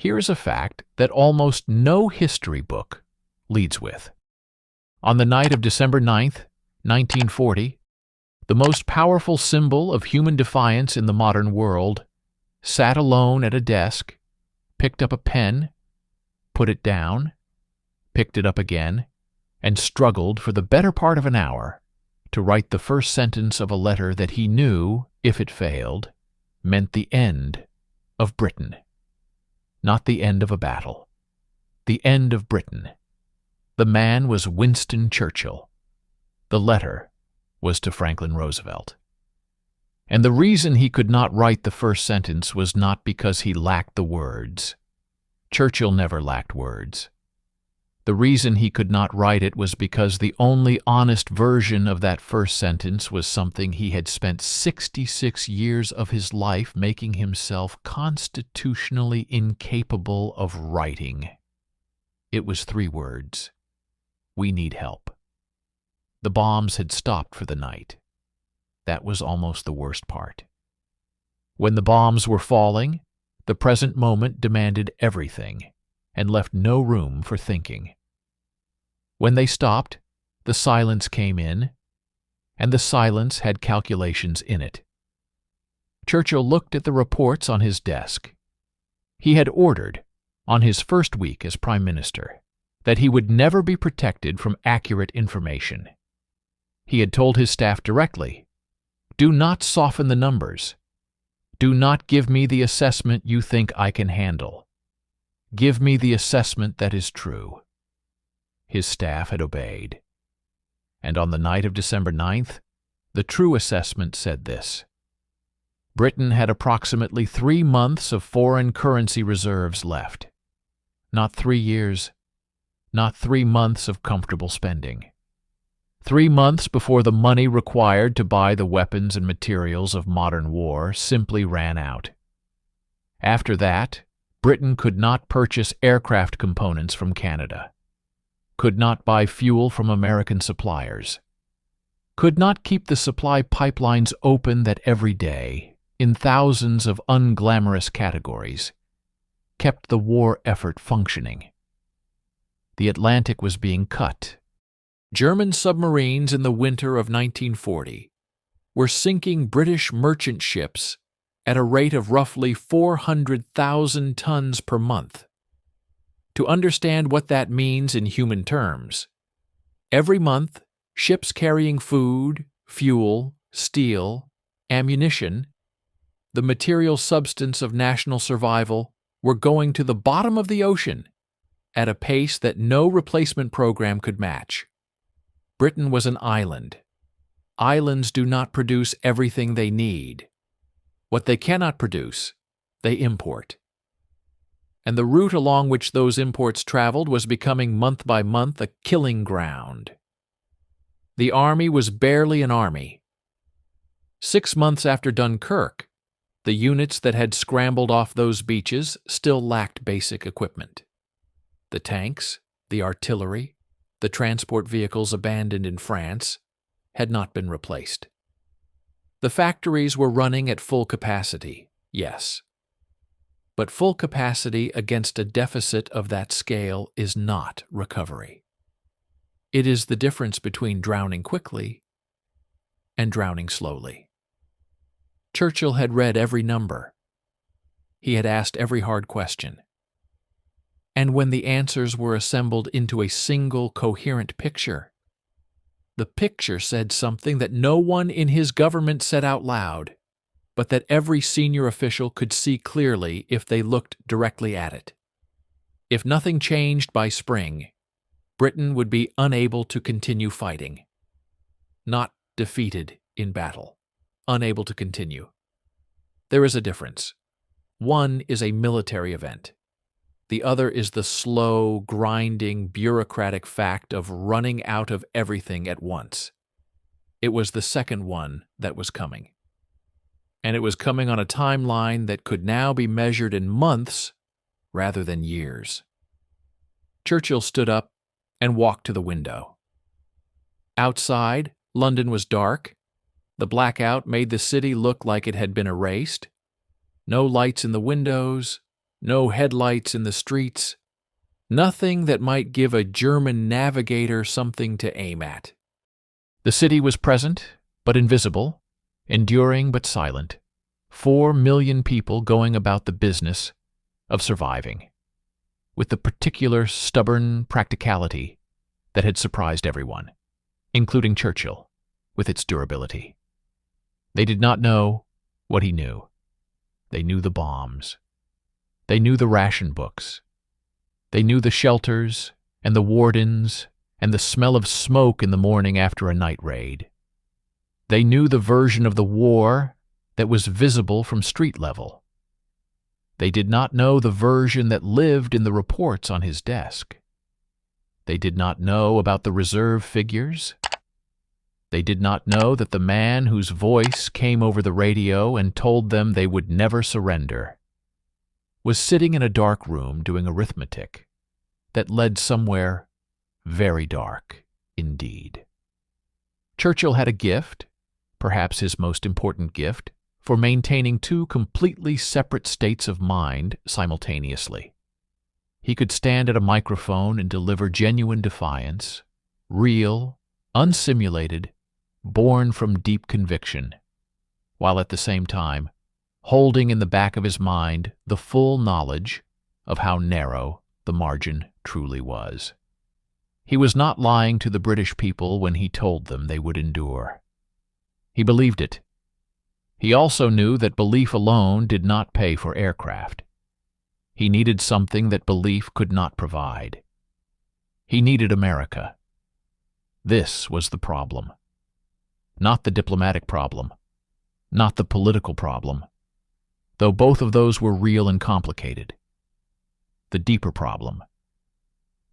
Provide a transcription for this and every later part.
Here's a fact that almost no history book leads with. On the night of December 9th, 1940, the most powerful symbol of human defiance in the modern world sat alone at a desk, picked up a pen, put it down, picked it up again, and struggled for the better part of an hour to write the first sentence of a letter that he knew, if it failed, meant the end of Britain. Not the end of a battle. The end of Britain. The man was Winston Churchill. The letter was to Franklin Roosevelt. And the reason he could not write the first sentence was not because he lacked the words. Churchill never lacked words. The reason he could not write it was because the only honest version of that first sentence was something he had spent 66 years of his life making himself constitutionally incapable of writing. It was 3 words. We need help. The bombs had stopped for the night. That was almost the worst part. When the bombs were falling, the present moment demanded everything and left no room for thinking. When they stopped, the silence came in, and the silence had calculations in it. Churchill looked at the reports on his desk. He had ordered, on his first week as Prime Minister, that he would never be protected from accurate information. He had told his staff directly, "Do not soften the numbers. Do not give me the assessment you think I can handle. Give me the assessment that is true." His staff had obeyed. And on the night of December 9th, the true assessment said this: Britain had approximately 3 months of foreign currency reserves left. Not 3 years, not 3 months of comfortable spending. 3 months before the money required to buy the weapons and materials of modern war simply ran out. After that, Britain could not purchase aircraft components from Canada, could not buy fuel from American suppliers, could not keep the supply pipelines open that every day, in thousands of unglamorous categories, kept the war effort functioning. The Atlantic was being cut. German submarines in the winter of 1940 were sinking British merchant ships at a rate of roughly 400,000 tons per month. To understand what that means in human terms, every month, ships carrying food, fuel, steel, ammunition, the material substance of national survival, were going to the bottom of the ocean at a pace that no replacement program could match. Britain was an island. Islands do not produce everything they need. What they cannot produce, they import. And the route along which those imports traveled was becoming month by month a killing ground. The army was barely an army. 6 months after Dunkirk, the units that had scrambled off those beaches still lacked basic equipment. The tanks, the artillery, the transport vehicles abandoned in France had not been replaced. The factories were running at full capacity, yes. But full capacity against a deficit of that scale is not recovery. It is the difference between drowning quickly and drowning slowly. Churchill had read every number. He had asked every hard question. And when the answers were assembled into a single coherent picture, the picture said something that no one in his government said out loud, but that every senior official could see clearly if they looked directly at it. If nothing changed by spring, Britain would be unable to continue fighting. Not defeated in battle. Unable to continue. There is a difference. One is a military event. The other is the slow, grinding, bureaucratic fact of running out of everything at once. It was the second one that was coming. And it was coming on a timeline that could now be measured in months rather than years. Churchill stood up and walked to the window. Outside, London was dark. The blackout made the city look like it had been erased. No lights in the windows, no headlights in the streets, nothing that might give a German navigator something to aim at. The city was present, but invisible, enduring but silent. 4 million people going about the business of surviving, with the particular stubborn practicality that had surprised everyone, including Churchill, with its durability. They did not know what he knew. They knew the bombs. They knew the ration books. They knew the shelters and the wardens and the smell of smoke in the morning after a night raid. They knew the version of the war that was visible from street level. They did not know the version that lived in the reports on his desk. They did not know about the reserve figures. They did not know that the man whose voice came over the radio and told them they would never surrender was sitting in a dark room doing arithmetic that led somewhere very dark indeed. Churchill had a gift, perhaps his most important gift, for maintaining 2 completely separate states of mind simultaneously. He could stand at a microphone and deliver genuine defiance, real, unsimulated, born from deep conviction, while at the same time holding in the back of his mind the full knowledge of how narrow the margin truly was. He was not lying to the British people when he told them they would endure. He believed it. He also knew that belief alone did not pay for aircraft. He needed something that belief could not provide. He needed America. This was the problem. Not the diplomatic problem, not the political problem, though both of those were real and complicated. The deeper problem.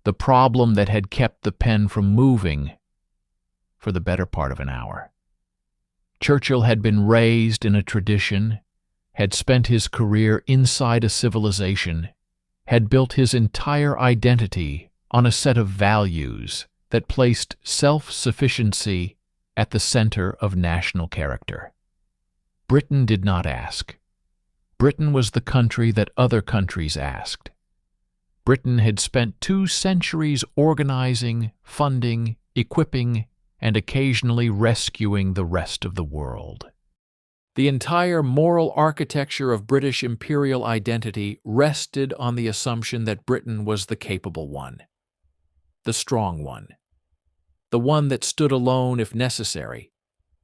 The problem that had kept the pen from moving for the better part of an hour. Churchill had been raised in a tradition, had spent his career inside a civilization, had built his entire identity on a set of values that placed self-sufficiency at the center of national character. Britain did not ask. Britain was the country that other countries asked. Britain had spent 2 centuries organizing, funding, equipping, and occasionally rescuing the rest of the world. The entire moral architecture of British imperial identity rested on the assumption that Britain was the capable one, the strong one, the one that stood alone if necessary,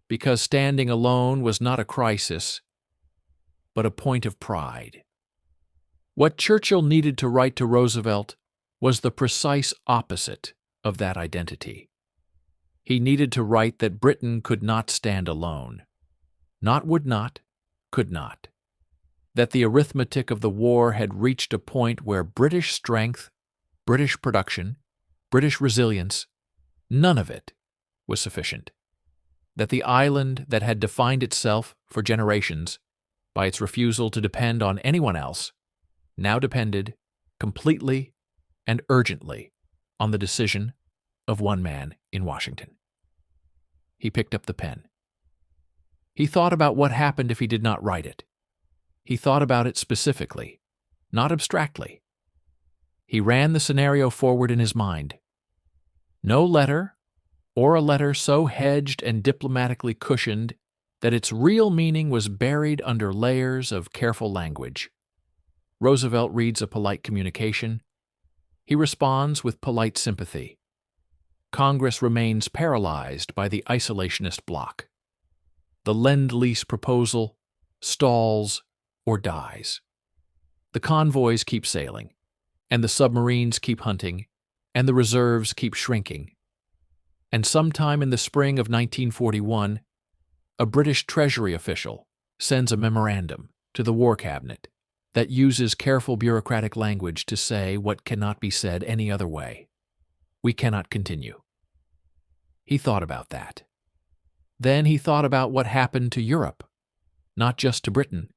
because standing alone was not a crisis, but a point of pride. What Churchill needed to write to Roosevelt was the precise opposite of that identity. He needed to write that Britain could not stand alone. Not would not, could not. That the arithmetic of the war had reached a point where British strength, British production, British resilience, none of it was sufficient. That the island that had defined itself for generations by its refusal to depend on anyone else now depended completely and urgently on the decision of one man in Washington. He picked up the pen. He thought about what happened if he did not write it. He thought about it specifically, not abstractly. He ran the scenario forward in his mind. No letter, or a letter so hedged and diplomatically cushioned that its real meaning was buried under layers of careful language. Roosevelt reads a polite communication. He responds with polite sympathy. Congress remains paralyzed by the isolationist bloc. The Lend-Lease proposal stalls or dies. The convoys keep sailing, and the submarines keep hunting, and the reserves keep shrinking. And sometime in the spring of 1941, a British Treasury official sends a memorandum to the War Cabinet that uses careful bureaucratic language to say what cannot be said any other way. We cannot continue. He thought about that. Then he thought about what happened to Europe, not just to Britain,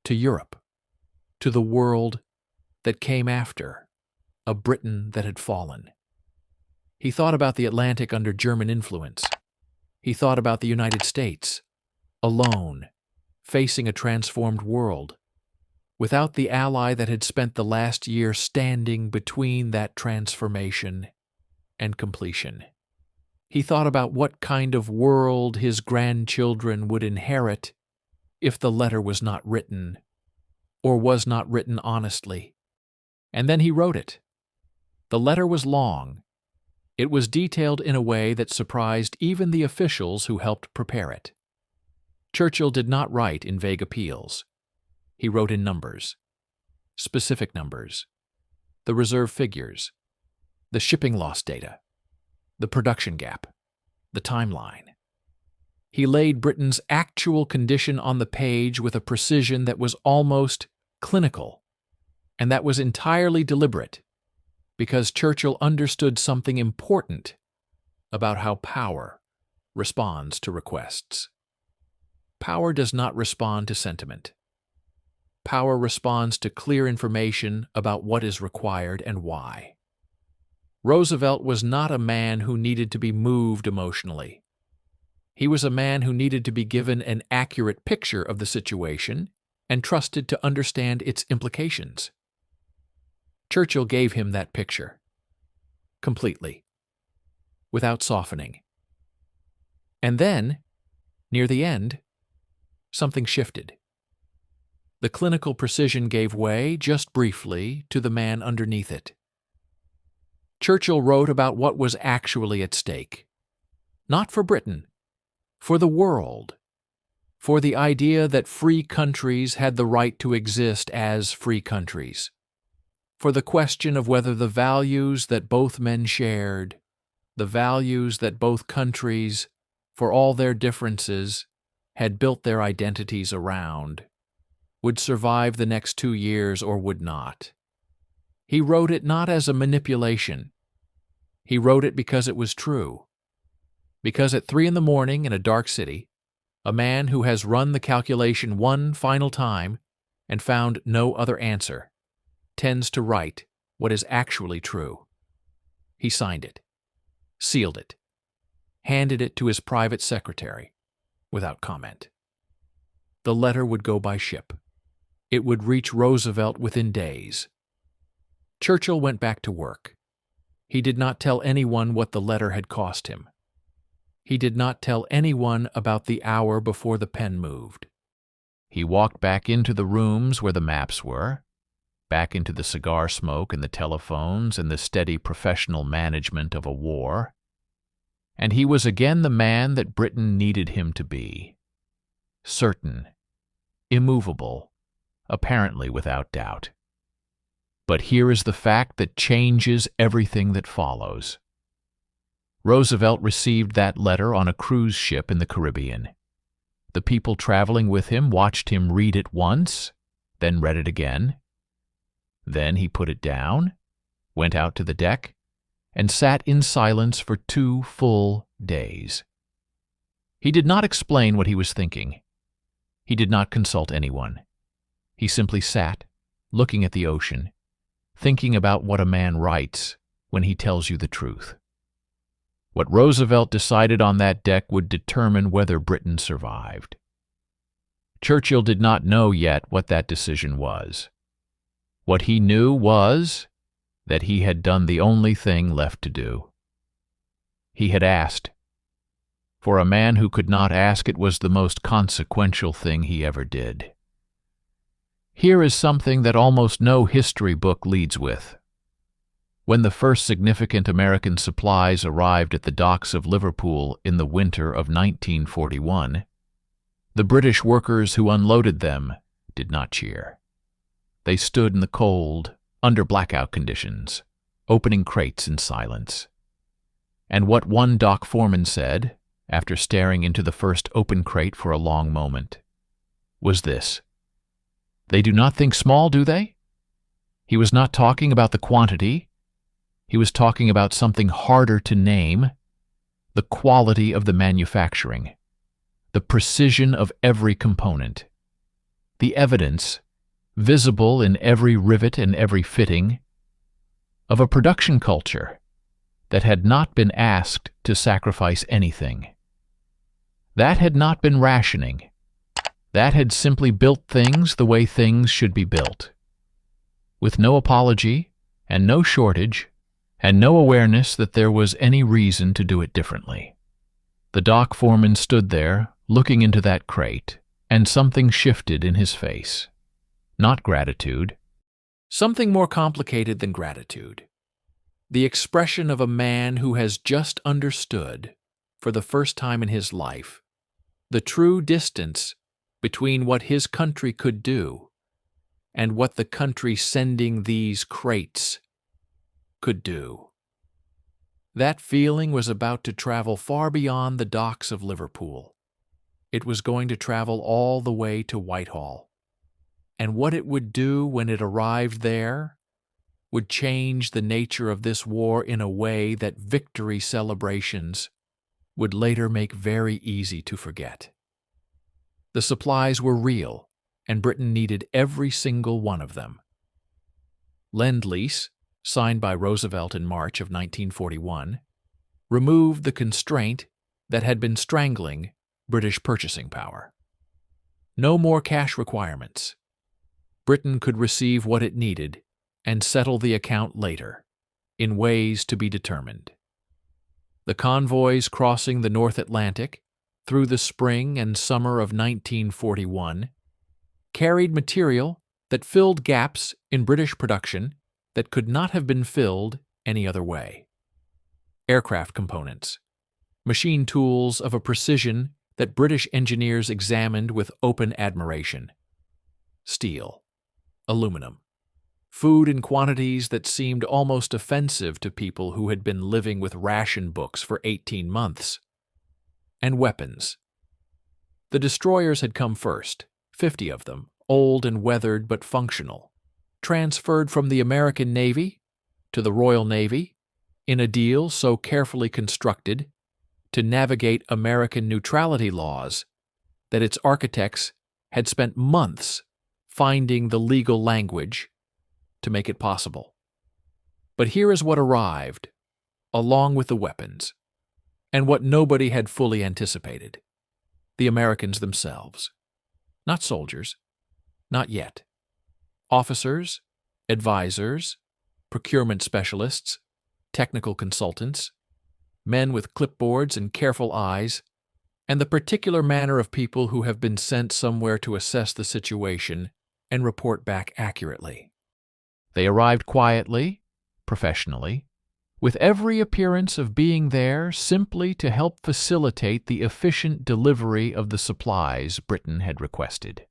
to Europe, to the world that came after, a Britain that had fallen. He thought about the Atlantic under German influence. He thought about the United States, alone, facing a transformed world. without the ally that had spent the last year standing between that transformation and completion. He thought about what kind of world his grandchildren would inherit if the letter was not written, or was not written honestly. And then he wrote it. The letter was long. It was detailed in a way that surprised even the officials who helped prepare it. Churchill did not write in vague appeals. He wrote in numbers, specific numbers, the reserve figures, the shipping loss data, the production gap, the timeline. He laid Britain's actual condition on the page with a precision that was almost clinical, and that was entirely deliberate, because Churchill understood something important about how power responds to requests. Power does not respond to sentiment. Power responds to clear information about what is required and why. Roosevelt was not a man who needed to be moved emotionally. He was a man who needed to be given an accurate picture of the situation and trusted to understand its implications. Churchill gave him that picture, completely, without softening. And then, near the end, something shifted. The clinical precision gave way, just briefly, to the man underneath it. Churchill wrote about what was actually at stake. Not for Britain, for the world, for the idea that free countries had the right to exist as free countries, for the question of whether the values that both men shared, the values that both countries, for all their differences, had built their identities around, would survive the next 2 years or would not. He wrote it not as a manipulation. He wrote it because it was true. Because at 3 a.m. in a dark city, a man who has run the calculation one final time and found no other answer tends to write what is actually true. He signed it, sealed it, handed it to his private secretary, without comment. The letter would go by ship. It would reach Roosevelt within days. Churchill went back to work. He did not tell anyone what the letter had cost him. He did not tell anyone about the hour before the pen moved. He walked back into the rooms where the maps were, back into the cigar smoke and the telephones and the steady professional management of a war, and he was again the man that Britain needed him to be. Certain, immovable, apparently without doubt. But here is the fact that changes everything that follows. Roosevelt received that letter on a cruise ship in the Caribbean. The people traveling with him watched him read it once, then read it again. Then he put it down, went out to the deck, and sat in silence for 2 full days. He did not explain what he was thinking. He did not consult anyone. He simply sat, looking at the ocean, thinking about what a man writes when he tells you the truth. What Roosevelt decided on that deck would determine whether Britain survived. Churchill did not know yet what that decision was. What he knew was that he had done the only thing left to do. He had asked. For a man who could not ask, it was the most consequential thing he ever did. Here is something that almost no history book leads with. When the first significant American supplies arrived at the docks of Liverpool in the winter of 1941, the British workers who unloaded them did not cheer. They stood in the cold, under blackout conditions, opening crates in silence. And what one dock foreman said, after staring into the first open crate for a long moment, was this: "They do not think small, do they?" He was not talking about the quantity. He was talking about something harder to name: the quality of the manufacturing, the precision of every component, the evidence, visible in every rivet and every fitting, of a production culture that had not been asked to sacrifice anything. That had not been rationing. That had simply built things the way things should be built, with no apology and no shortage, and no awareness that there was any reason to do it differently. The dock foreman stood there, looking into that crate, and something shifted in his face. Not gratitude. Something more complicated than gratitude. The expression of a man who has just understood, for the first time in his life, the true distance between what his country could do and what the country sending these crates could do. That feeling was about to travel far beyond the docks of Liverpool. It was going to travel all the way to Whitehall. And what it would do when it arrived there would change the nature of this war in a way that victory celebrations would later make very easy to forget. The supplies were real, and Britain needed every single one of them. Lend-Lease, signed by Roosevelt in March of 1941, removed the constraint that had been strangling British purchasing power. No more cash requirements. Britain could receive what it needed and settle the account later, in ways to be determined. The convoys crossing the North Atlantic through the spring and summer of 1941 carried material that filled gaps in British production that could not have been filled any other way. Aircraft components, machine tools of a precision that British engineers examined with open admiration. Steel, aluminum, food in quantities that seemed almost offensive to people who had been living with ration books for 18 months. And weapons. The destroyers had come first, 50 of them, old and weathered but functional, transferred from the American Navy to the Royal Navy in a deal so carefully constructed to navigate American neutrality laws that its architects had spent months finding the legal language to make it possible. But here is what arrived, along with the weapons, and what nobody had fully anticipated: the Americans themselves. Not soldiers, not yet. Officers, advisors, procurement specialists, technical consultants, men with clipboards and careful eyes, and the particular manner of people who have been sent somewhere to assess the situation and report back accurately. They arrived quietly, professionally, with every appearance of being there simply to help facilitate the efficient delivery of the supplies Britain had requested.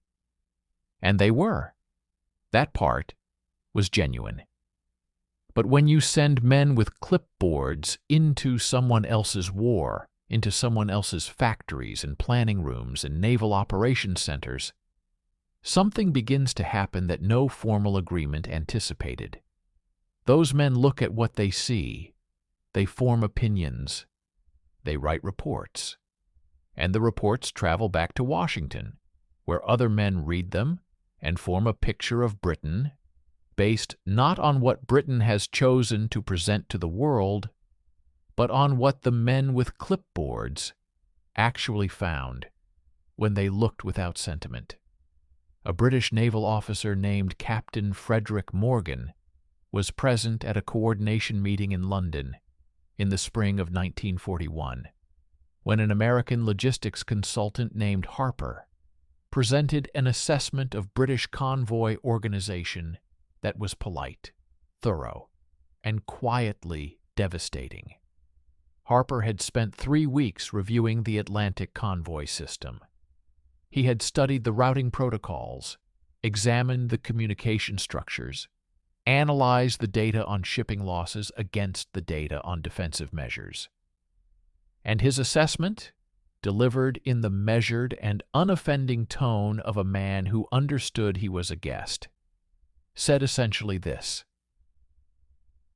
And they were. That part was genuine. But when you send men with clipboards into someone else's war, into someone else's factories and planning rooms and naval operations centers, something begins to happen that no formal agreement anticipated. Those men look at what they see, they form opinions, they write reports, and the reports travel back to Washington, where other men read them and form a picture of Britain based not on what Britain has chosen to present to the world, but on what the men with clipboards actually found when they looked without sentiment. A British naval officer named Captain Frederick Morgan was present at a coordination meeting in London in the spring of 1941, when an American logistics consultant named Harper presented an assessment of British convoy organization that was polite, thorough, and quietly devastating. Harper had spent 3 weeks reviewing the Atlantic convoy system. He had studied the routing protocols, examined the communication structures, analyzed the data on shipping losses against the data on defensive measures. And his assessment, delivered in the measured and unoffending tone of a man who understood he was a guest, said essentially this: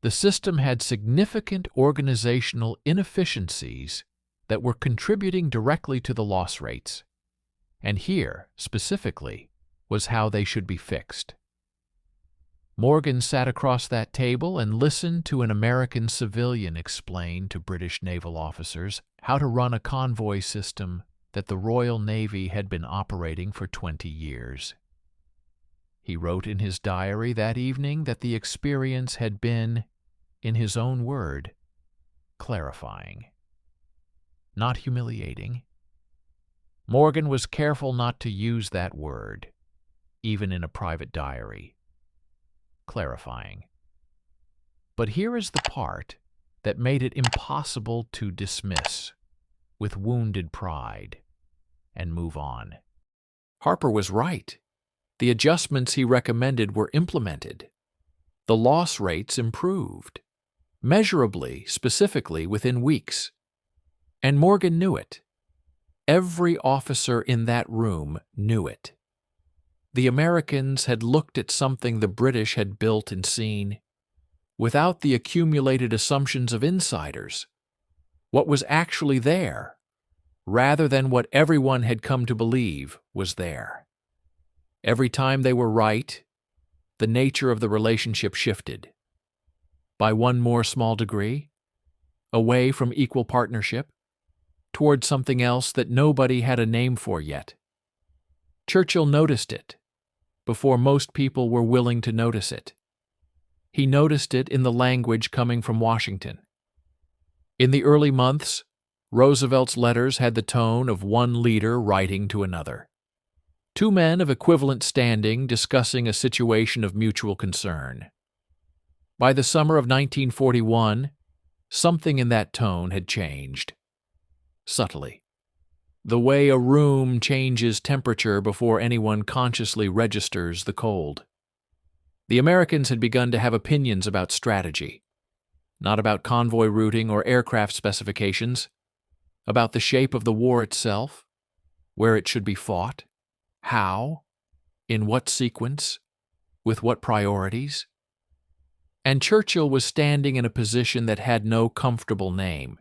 the system had significant organizational inefficiencies that were contributing directly to the loss rates, and here, specifically, was how they should be fixed. Morgan sat across that table and listened to an American civilian explain to British naval officers how to run a convoy system that the Royal Navy had been operating for 20 years. He wrote in his diary that evening that the experience had been, in his own word, clarifying. Not humiliating. Morgan was careful not to use that word, even in a private diary. Clarifying. But here is the part that made it impossible to dismiss with wounded pride and move on. Harper was right. The adjustments he recommended were implemented. The loss rates improved, measurably, specifically within weeks. And Morgan knew it. Every officer in that room knew it. The Americans had looked at something the British had built and seen, without the accumulated assumptions of insiders, what was actually there, rather than what everyone had come to believe was there. Every time they were right, the nature of the relationship shifted. By one more small degree, away from equal partnership, toward something else that nobody had a name for yet. Churchill noticed it, before most people were willing to notice it. He noticed it in the language coming from Washington. In the early months, Roosevelt's letters had the tone of one leader writing to another. Two men of equivalent standing discussing a situation of mutual concern. By the summer of 1941, something in that tone had changed. Subtly. The way a room changes temperature before anyone consciously registers the cold. The Americans had begun to have opinions about strategy, not about convoy routing or aircraft specifications, about the shape of the war itself, where it should be fought, how, in what sequence, with what priorities. And Churchill was standing in a position that had no comfortable name.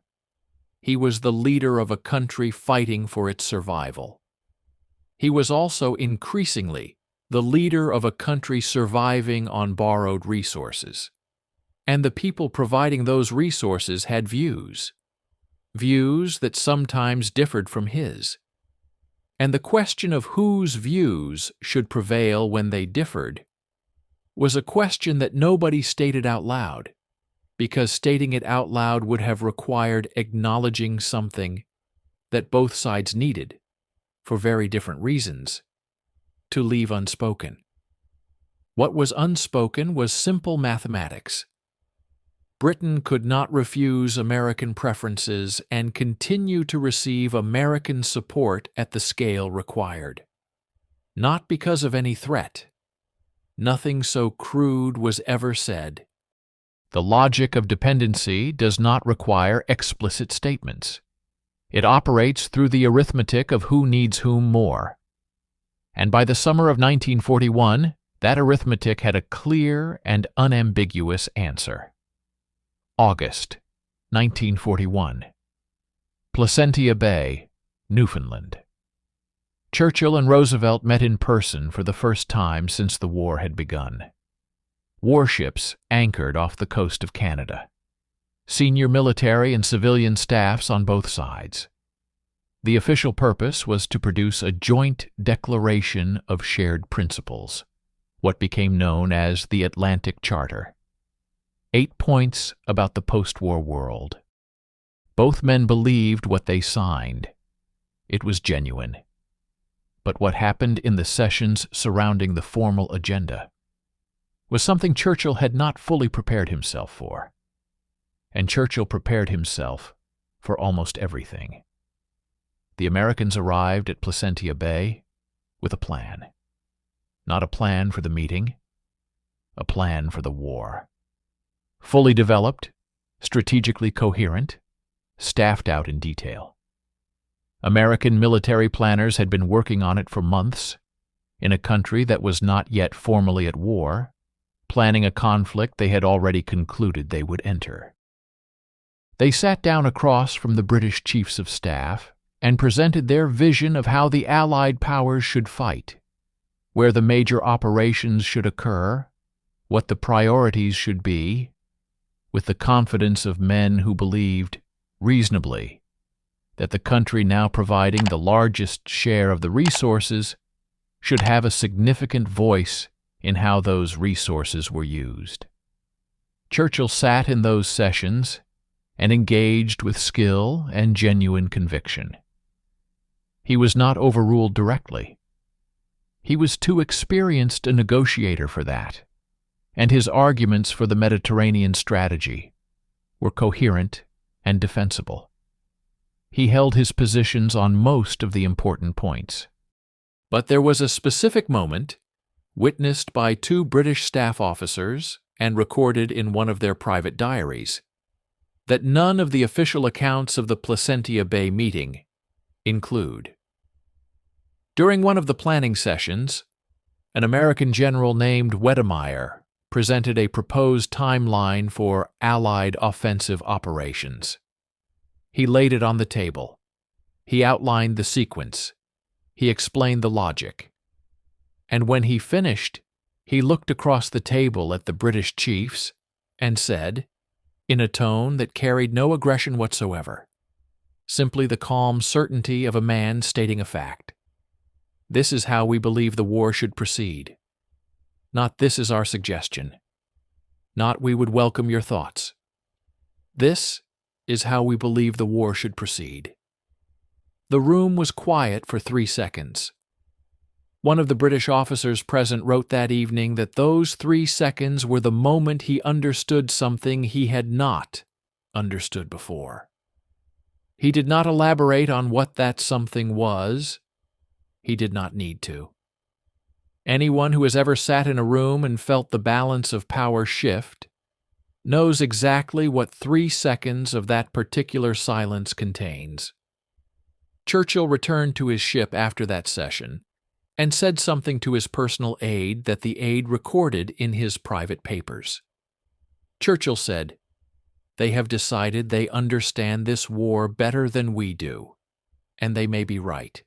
He was the leader of a country fighting for its survival. He was also increasingly the leader of a country surviving on borrowed resources. And the people providing those resources had views that sometimes differed from his. And the question of whose views should prevail when they differed was a question that nobody stated out loud, because stating it out loud would have required acknowledging something that both sides needed, for very different reasons, to leave unspoken. What was unspoken was simple mathematics. Britain could not refuse American preferences and continue to receive American support at the scale required. Not because of any threat. Nothing so crude was ever said. The logic of dependency does not require explicit statements. It operates through the arithmetic of who needs whom more. And by the summer of 1941, that arithmetic had a clear and unambiguous answer. August 1941. Placentia Bay, Newfoundland. Churchill and Roosevelt met in person for the first time since the war had begun. Warships anchored off the coast of Canada. Senior military and civilian staffs on both sides. The official purpose was to produce a joint declaration of shared principles, what became known as the Atlantic Charter. 8 points about the post-war world. Both men believed what they signed. It was genuine. But what happened in the sessions surrounding the formal agenda was something Churchill had not fully prepared himself for. And Churchill prepared himself for almost everything. The Americans arrived at Placentia Bay with a plan. Not a plan for the meeting, a plan for the war. Fully developed, strategically coherent, staffed out in detail. American military planners had been working on it for months, in a country that was not yet formally at war, planning a conflict they had already concluded they would enter. They sat down across from the British chiefs of staff and presented their vision of how the Allied powers should fight, where the major operations should occur, what the priorities should be, with the confidence of men who believed, reasonably, that the country now providing the largest share of the resources should have a significant voice in how those resources were used. Churchill sat in those sessions and engaged with skill and genuine conviction. He was not overruled directly. He was too experienced a negotiator for that, and his arguments for the Mediterranean strategy were coherent and defensible. He held his positions on most of the important points. But there was a specific moment, witnessed by two British staff officers and recorded in one of their private diaries, that none of the official accounts of the Placentia Bay meeting include. During one of the planning sessions, an American general named Wedemeyer presented a proposed timeline for Allied offensive operations. He laid it on the table. He outlined the sequence. He explained the logic. And when he finished, he looked across the table at the British chiefs and said, in a tone that carried no aggression whatsoever, simply the calm certainty of a man stating a fact, "This is how we believe the war should proceed. Not this is our suggestion. Not we would welcome your thoughts. This is how we believe the war should proceed." The room was quiet for 3 seconds. One of the British officers present wrote that evening that those 3 seconds were the moment he understood something he had not understood before. He did not elaborate on what that something was. He did not need to. Anyone who has ever sat in a room and felt the balance of power shift knows exactly what 3 seconds of that particular silence contains. Churchill returned to his ship after that session and said something to his personal aide that the aide recorded in his private papers. Churchill said, "They have decided they understand this war better than we do, and they may be right.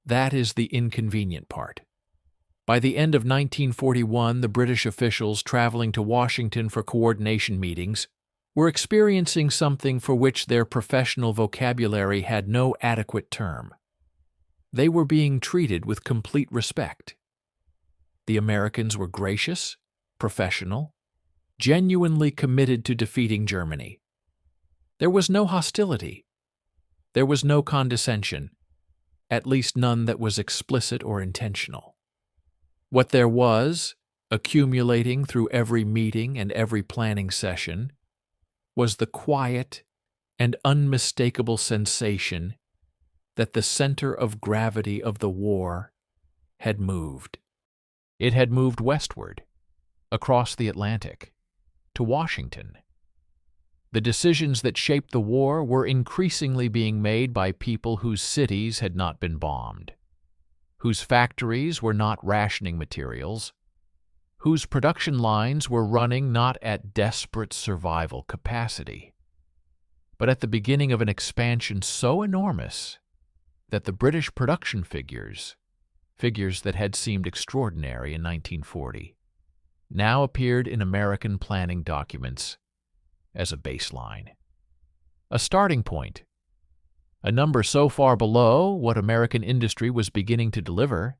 That is the inconvenient part." By the end of 1941, the British officials traveling to Washington for coordination meetings were experiencing something for which their professional vocabulary had no adequate term. They were being treated with complete respect. The Americans were gracious, professional, genuinely committed to defeating Germany. There was no hostility. There was no condescension, at least none that was explicit or intentional. What there was, accumulating through every meeting and every planning session, was the quiet and unmistakable sensation that the center of gravity of the war had moved. It had moved westward, across the Atlantic, to Washington. The decisions that shaped the war were increasingly being made by people whose cities had not been bombed, whose factories were not rationing materials, whose production lines were running not at desperate survival capacity, but at the beginning of an expansion so enormous that the British production figures that had seemed extraordinary in 1940, now appeared in American planning documents as a baseline, a starting point, a number so far below what American industry was beginning to deliver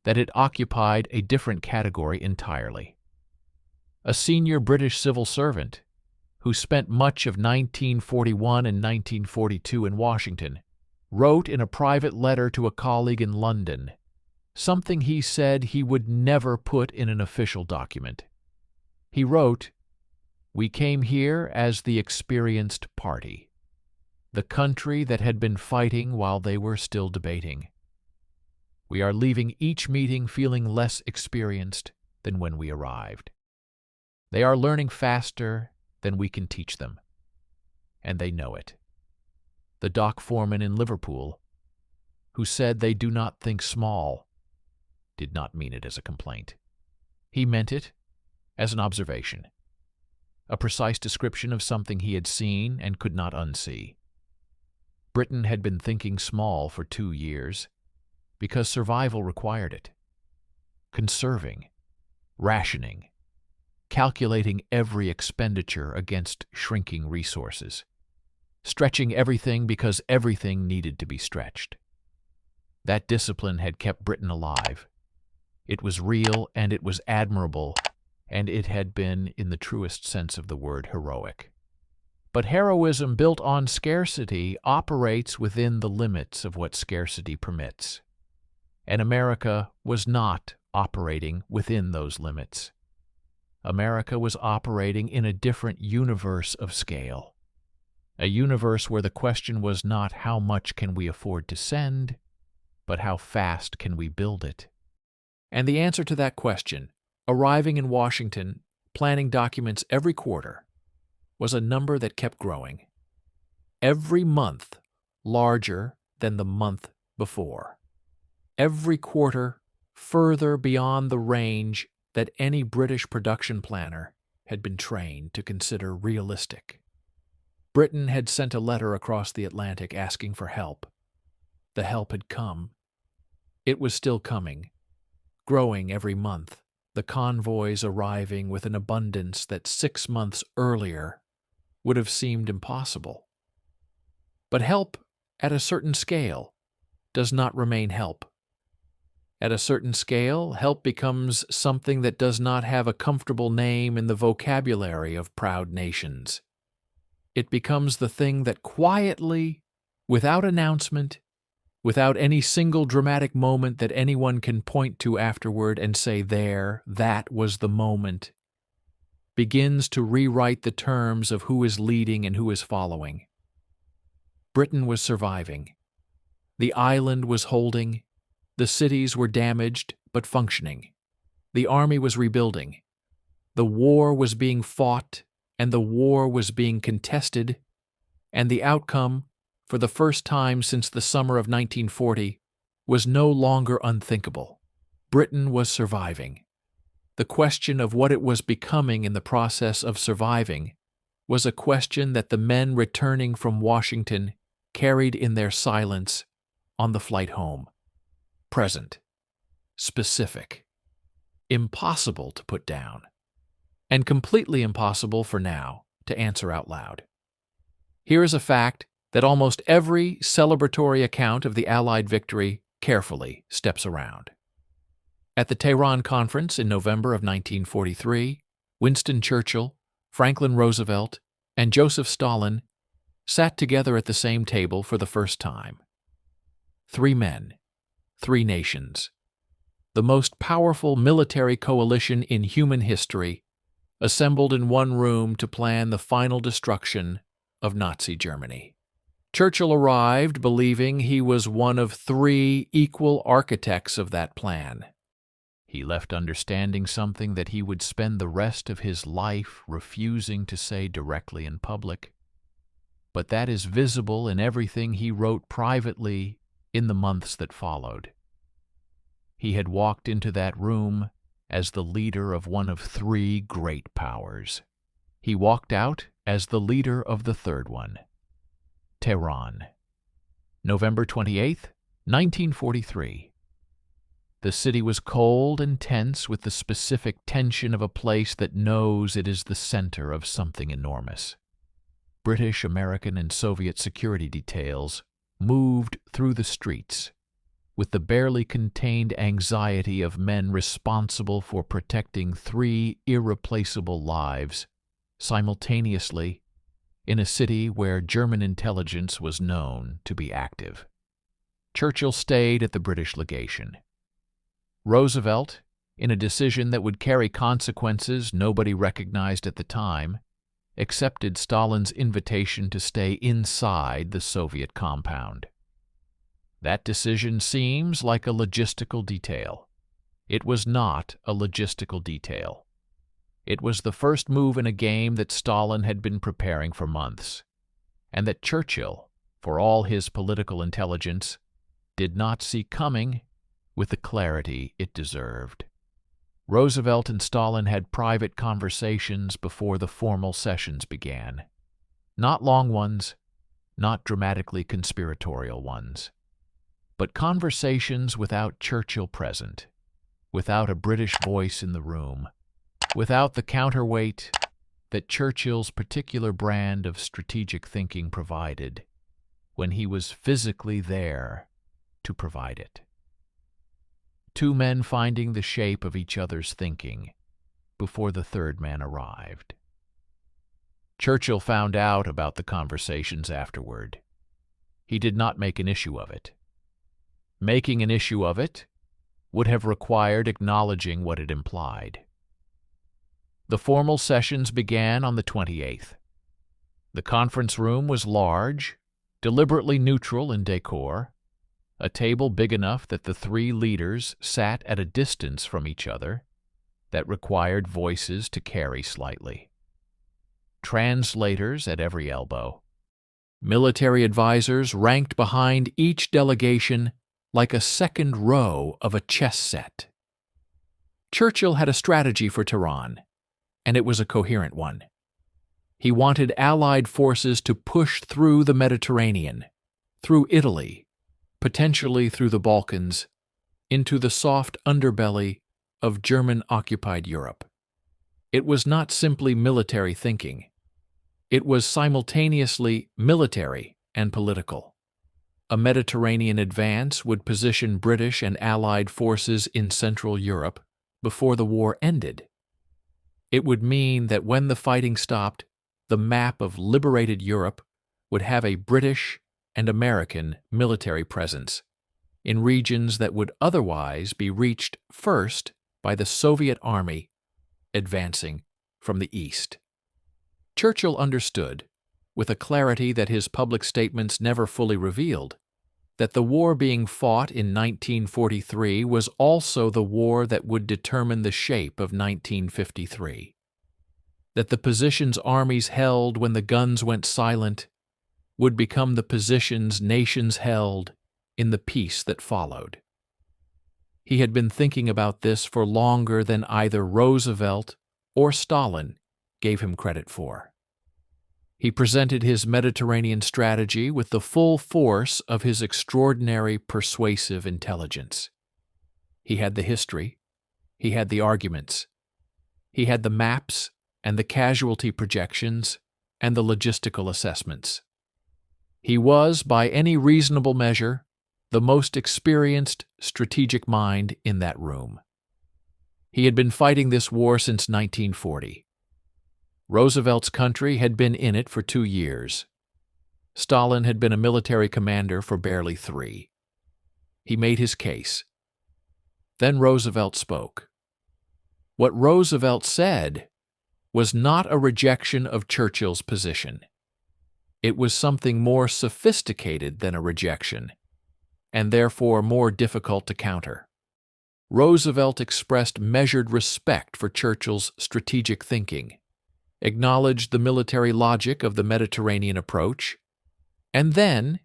that it occupied a different category entirely. A senior British civil servant who spent much of 1941 and 1942 in Washington wrote in a private letter to a colleague in London something he said he would never put in an official document. He wrote, "We came here as the experienced party, the country that had been fighting while they were still debating. We are leaving each meeting feeling less experienced than when we arrived. They are learning faster than we can teach them, and they know it." The dock foreman in Liverpool, who said they do not think small, did not mean it as a complaint. He meant it as an observation, a precise description of something he had seen and could not unsee. Britain had been thinking small for 2 years because survival required it. Conserving, rationing, calculating every expenditure against shrinking resources, stretching everything because everything needed to be stretched. That discipline had kept Britain alive. It was real and it was admirable, and it had been, in the truest sense of the word, heroic. But heroism built on scarcity operates within the limits of what scarcity permits. And America was not operating within those limits. America was operating in a different universe of scale. A universe where the question was not how much can we afford to send, but how fast can we build it. And the answer to that question, arriving in Washington, planning documents every quarter, was a number that kept growing. Every month larger than the month before. Every quarter further beyond the range that any British production planner had been trained to consider realistic. Britain had sent a letter across the Atlantic asking for help. The help had come. It was still coming, growing every month, the convoys arriving with an abundance that 6 months earlier would have seemed impossible. But help at a certain scale does not remain help. At a certain scale, help becomes something that does not have a comfortable name in the vocabulary of proud nations. It becomes the thing that quietly, without announcement, without any single dramatic moment that anyone can point to afterward and say, there, that was the moment, begins to rewrite the terms of who is leading and who is following. Britain was surviving. The island was holding. The cities were damaged but functioning. The army was rebuilding. The war was being fought, and the war was being contested, and the outcome, for the first time since the summer of 1940, was no longer unthinkable. Britain was surviving. The question of what it was becoming in the process of surviving was a question that the men returning from Washington carried in their silence on the flight home. Present, specific, impossible to put down, and completely impossible for now to answer out loud. Here is a fact that almost every celebratory account of the Allied victory carefully steps around. At the Tehran Conference in November of 1943, Winston Churchill, Franklin Roosevelt, and Joseph Stalin sat together at the same table for the first time. 3 men, 3 nations, the most powerful military coalition in human history, assembled in one room to plan the final destruction of Nazi Germany. Churchill arrived believing he was one of 3 equal architects of that plan. He left understanding something that he would spend the rest of his life refusing to say directly in public, but that is visible in everything he wrote privately in the months that followed. He had walked into that room as the leader of one of 3 great powers. He walked out as the leader of the third one. Tehran, November 28, 1943. The city was cold and tense with the specific tension of a place that knows it is the center of something enormous. British, American, and Soviet security details moved through the streets with the barely contained anxiety of men responsible for protecting 3 irreplaceable lives simultaneously in a city where German intelligence was known to be active. Churchill stayed at the British legation. Roosevelt, in a decision that would carry consequences nobody recognized at the time, accepted Stalin's invitation to stay inside the Soviet compound. That decision seems like a logistical detail. It was not a logistical detail. It was the first move in a game that Stalin had been preparing for months, and that Churchill, for all his political intelligence, did not see coming with the clarity it deserved. Roosevelt and Stalin had private conversations before the formal sessions began. Not long ones, not dramatically conspiratorial ones, but conversations without Churchill present, without a British voice in the room, without the counterweight that Churchill's particular brand of strategic thinking provided when he was physically there to provide it. Two men finding the shape of each other's thinking before the third man arrived. Churchill found out about the conversations afterward. He did not make an issue of it. Making an issue of it would have required acknowledging what it implied. The formal sessions began on the 28th. The conference room was large, deliberately neutral in decor, a table big enough that the three leaders sat at a distance from each other that required voices to carry slightly. Translators at every elbow. Military advisors ranked behind each delegation like a second row of a chess set. Churchill had a strategy for Tehran, and it was a coherent one. He wanted Allied forces to push through the Mediterranean, through Italy, potentially through the Balkans, into the soft underbelly of German-occupied Europe. It was not simply military thinking. It was simultaneously military and political. A Mediterranean advance would position British and Allied forces in Central Europe before the war ended. It would mean that when the fighting stopped, the map of liberated Europe would have a British and American military presence in regions that would otherwise be reached first by the Soviet army advancing from the east. Churchill understood, with a clarity that his public statements never fully revealed, that the war being fought in 1943 was also the war that would determine the shape of 1953. That the positions armies held when the guns went silent would become the positions nations held in the peace that followed. He had been thinking about this for longer than either Roosevelt or Stalin gave him credit for. He presented his Mediterranean strategy with the full force of his extraordinary persuasive intelligence. He had the history, he had the arguments, he had the maps and the casualty projections and the logistical assessments. He was, by any reasonable measure, the most experienced strategic mind in that room. He had been fighting this war since 1940. Roosevelt's country had been in it for 2 years. Stalin had been a military commander for barely 3. He made his case. Then Roosevelt spoke. What Roosevelt said was not a rejection of Churchill's position. It was something more sophisticated than a rejection, and therefore more difficult to counter. Roosevelt expressed measured respect for Churchill's strategic thinking, acknowledged the military logic of the Mediterranean approach, and then,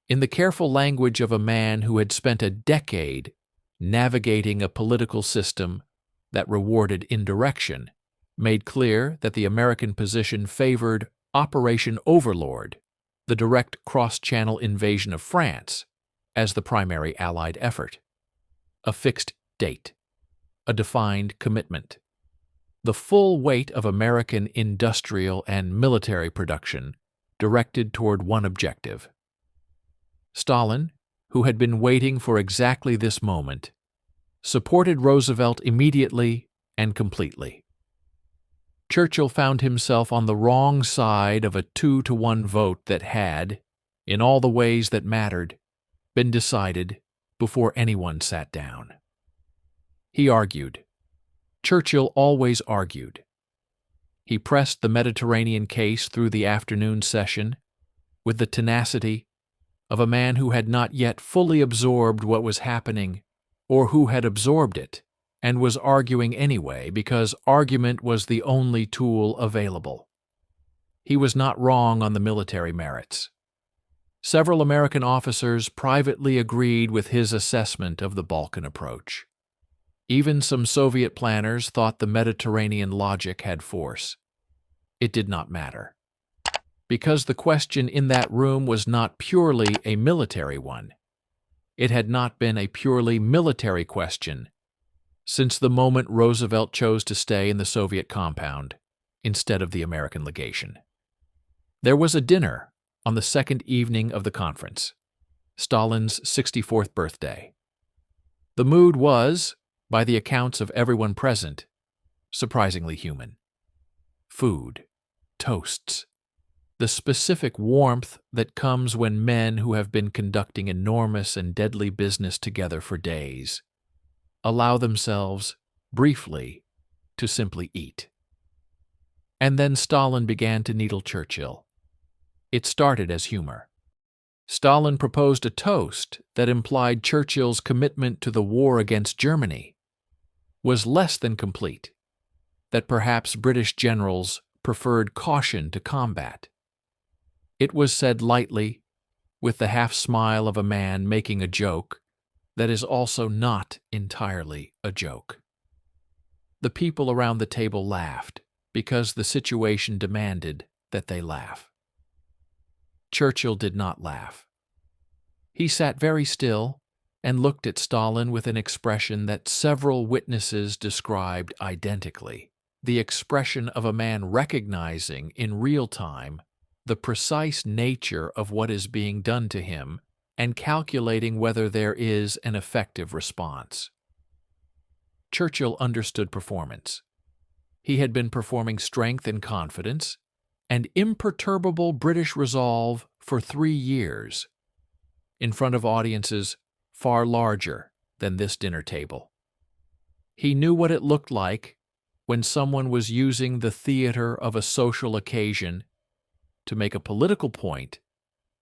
in the careful language of a man who had spent a decade navigating a political system that rewarded indirection, made clear that the American position favored Operation Overlord, the direct cross-channel invasion of France, as the primary Allied effort. A fixed date, a defined commitment. The full weight of American industrial and military production directed toward one objective. Stalin, who had been waiting for exactly this moment, supported Roosevelt immediately and completely. Churchill found himself on the wrong side of a 2-to-1 vote that had, in all the ways that mattered, been decided before anyone sat down. He argued. Churchill always argued. He pressed the Mediterranean case through the afternoon session with the tenacity of a man who had not yet fully absorbed what was happening, or who had absorbed it and was arguing anyway because argument was the only tool available. He was not wrong on the military merits. Several American officers privately agreed with his assessment of the Balkan approach. Even some Soviet planners thought the Mediterranean logic had force. It did not matter. Because the question in that room was not purely a military one. It had not been a purely military question since the moment Roosevelt chose to stay in the Soviet compound instead of the American legation. There was a dinner on the second evening of the conference, Stalin's 64th birthday. The mood was, by the accounts of everyone present, surprisingly human. Food, toasts, the specific warmth that comes when men who have been conducting enormous and deadly business together for days allow themselves, briefly, to simply eat. And then Stalin began to needle Churchill. It started as humor. Stalin proposed a toast that implied Churchill's commitment to the war against Germany was less than complete, that perhaps British generals preferred caution to combat. It was said lightly, with the half-smile of a man making a joke that is also not entirely a joke. The people around the table laughed because the situation demanded that they laugh. Churchill did not laugh. He sat very still and looked at Stalin with an expression that several witnesses described identically, the expression of a man recognizing in real time the precise nature of what is being done to him and calculating whether there is an effective response. Churchill understood performance. He had been performing strength and confidence and imperturbable British resolve for 3 years, in front of audiences far larger than this dinner table. He knew what it looked like when someone was using the theater of a social occasion to make a political point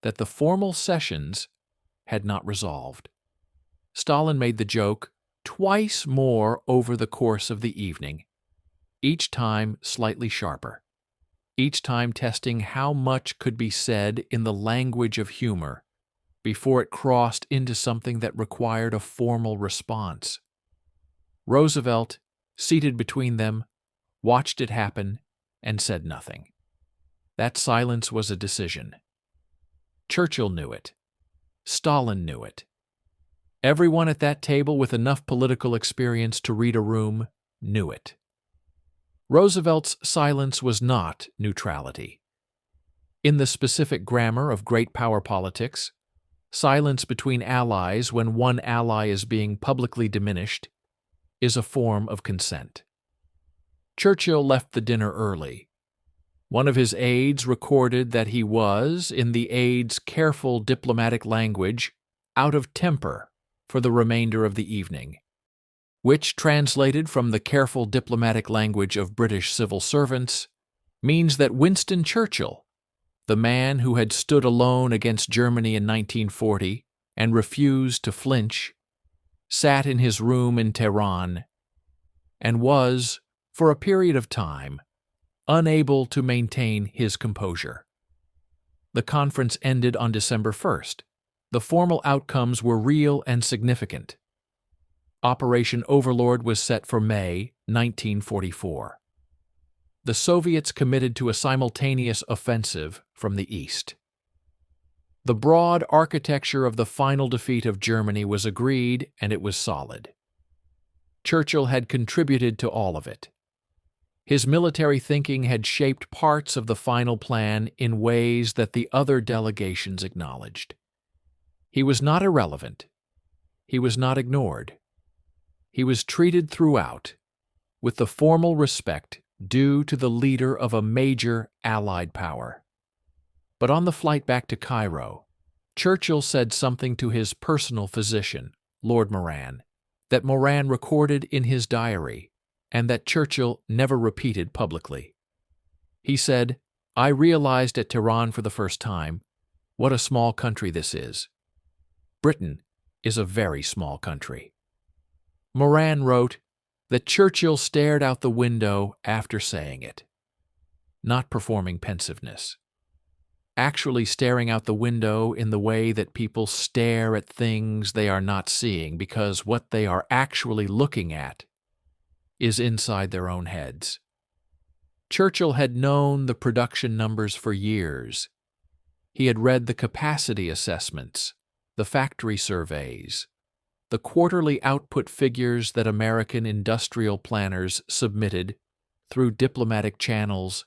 that the formal sessions had not resolved. Stalin made the joke twice more over the course of the evening, each time slightly sharper, each time testing how much could be said in the language of humor before it crossed into something that required a formal response. Roosevelt, seated between them, watched it happen and said nothing. That silence was a decision. Churchill knew it. Stalin knew it. Everyone at that table with enough political experience to read a room knew it. Roosevelt's silence was not neutrality. In the specific grammar of great power politics, silence between allies when one ally is being publicly diminished is a form of consent. Churchill left the dinner early. One of his aides recorded that he was, in the aide's careful diplomatic language, out of temper for the remainder of the evening, which, translated from the careful diplomatic language of British civil servants, means that Winston Churchill, the man who had stood alone against Germany in 1940 and refused to flinch, sat in his room in Tehran and was, for a period of time, unable to maintain his composure. The conference ended on December 1st. The formal outcomes were real and significant. Operation Overlord was set for May 1944. The Soviets committed to a simultaneous offensive from the east. The broad architecture of the final defeat of Germany was agreed, and it was solid. Churchill had contributed to all of it. His military thinking had shaped parts of the final plan in ways that the other delegations acknowledged. He was not irrelevant. He was not ignored. He was treated throughout with the formal respect due to the leader of a major Allied power. But on the flight back to Cairo, Churchill said something to his personal physician, Lord Moran, that Moran recorded in his diary and that Churchill never repeated publicly. He said, "I realized at Tehran for the first time what a small country this is. Britain is a very small country." Moran wrote that Churchill stared out the window after saying it, not performing pensiveness, actually staring out the window in the way that people stare at things they are not seeing because what they are actually looking at is inside their own heads. Churchill had known the production numbers for years. He had read the capacity assessments, the factory surveys, the quarterly output figures that American industrial planners submitted through diplomatic channels,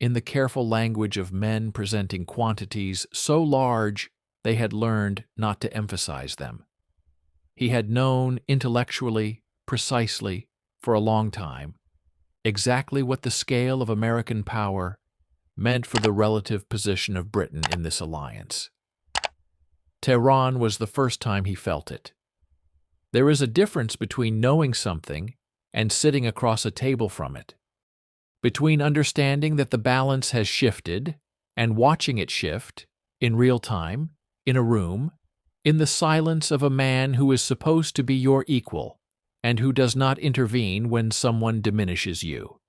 in the careful language of men presenting quantities so large they had learned not to emphasize them. He had known intellectually, precisely, for a long time, exactly what the scale of American power meant for the relative position of Britain in this alliance. Tehran was the first time he felt it. There is a difference between knowing something and sitting across a table from it, between understanding that the balance has shifted and watching it shift in real time, in a room, in the silence of a man who is supposed to be your equal and who does not intervene when someone diminishes you.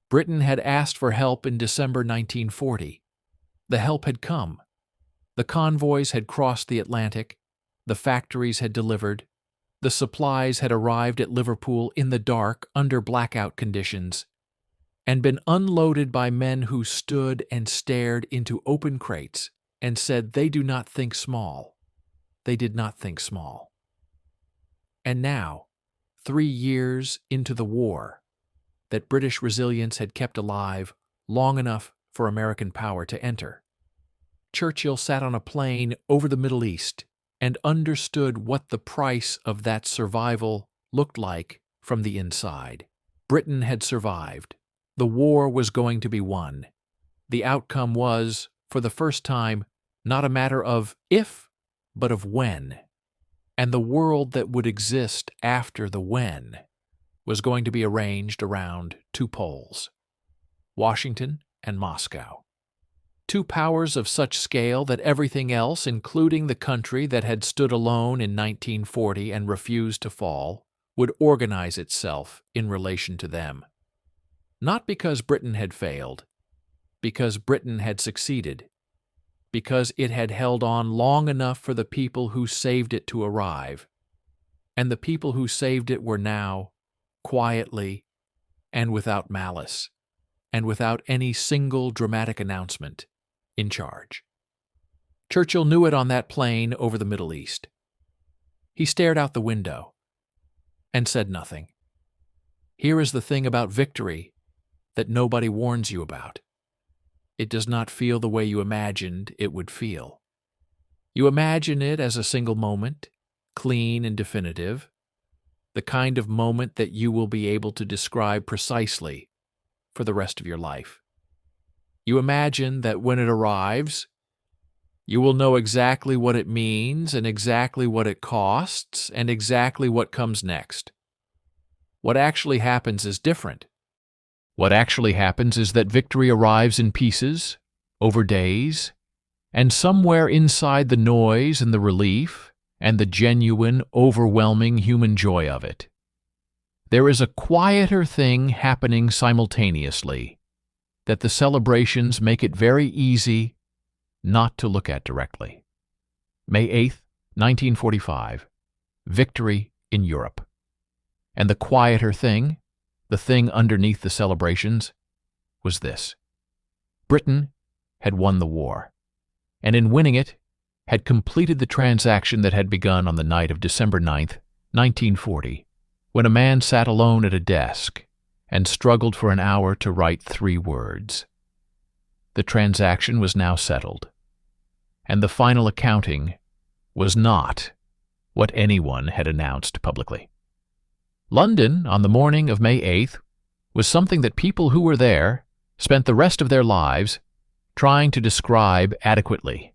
Britain had asked for help in December 1940. The help had come. The convoys had crossed the Atlantic, the factories had delivered, the supplies had arrived at Liverpool in the dark under blackout conditions, and been unloaded by men who stood and stared into open crates and said they do not think small. They did not think small. And now, 3 years into the war, that British resilience had kept alive long enough for American power to enter. Churchill sat on a plane over the Middle East and understood what the price of that survival looked like from the inside. Britain had survived. The war was going to be won. The outcome was, for the first time, not a matter of if, but of when. And the world that would exist after the when was going to be arranged around 2 poles, Washington and Moscow. 2 powers of such scale that everything else, including the country that had stood alone in 1940 and refused to fall, would organize itself in relation to them. Not because Britain had failed, because Britain had succeeded, because it had held on long enough for the people who saved it to arrive, and the people who saved it were now, quietly, and without malice, and without any single dramatic announcement, in charge. Churchill knew it on that plane over the Middle East. He stared out the window and said nothing. Here is the thing about victory that nobody warns you about. It does not feel the way you imagined it would feel. You imagine it as a single moment, clean and definitive, the kind of moment that you will be able to describe precisely for the rest of your life. You imagine that when it arrives, you will know exactly what it means and exactly what it costs and exactly what comes next. What actually happens is different. What actually happens is that victory arrives in pieces, over days, and somewhere inside the noise and the relief and the genuine, overwhelming human joy of it, there is a quieter thing happening simultaneously that the celebrations make it very easy not to look at directly. May 8th, 1945, victory in Europe. And the quieter thing, the thing underneath the celebrations, was this. Britain had won the war, and in winning it, had completed the transaction that had begun on the night of December 9th, 1940, when a man sat alone at a desk and struggled for an hour to write 3 words. The transaction was now settled, and the final accounting was not what anyone had announced publicly. London, on the morning of May 8th, was something that people who were there spent the rest of their lives trying to describe adequately,